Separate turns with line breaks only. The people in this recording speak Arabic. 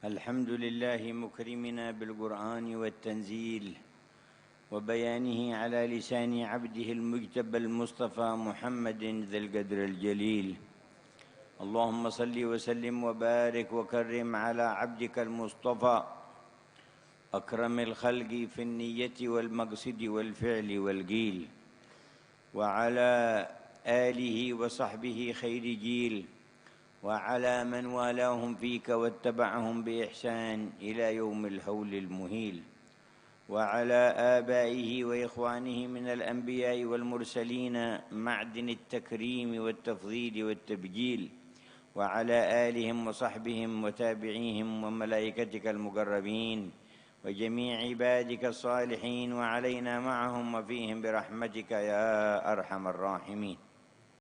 الحمد لله مكرمنا بالقرآن والتنزيل وبيانه على لسان عبده المجتبى المصطفى محمد ذي القدر الجليل. اللهم صل وسلم وبارك وكرم على عبدك المصطفى أكرم الخلق في النية والمقصد والفعل والقيل، وعلى آله وصحبه خير جيل، وعلى من والاهم فيك واتبعهم بإحسان إلى يوم الهول المهيل، وعلى آبائه وإخوانه من الأنبياء والمرسلين معدن التكريم والتفضيل والتبجيل، وعلى آلهم وصحبهم وتابعيهم وملائكتك المقربين وجميع عبادك الصالحين، وعلينا معهم وفيهم برحمتك يا أرحم الراحمين.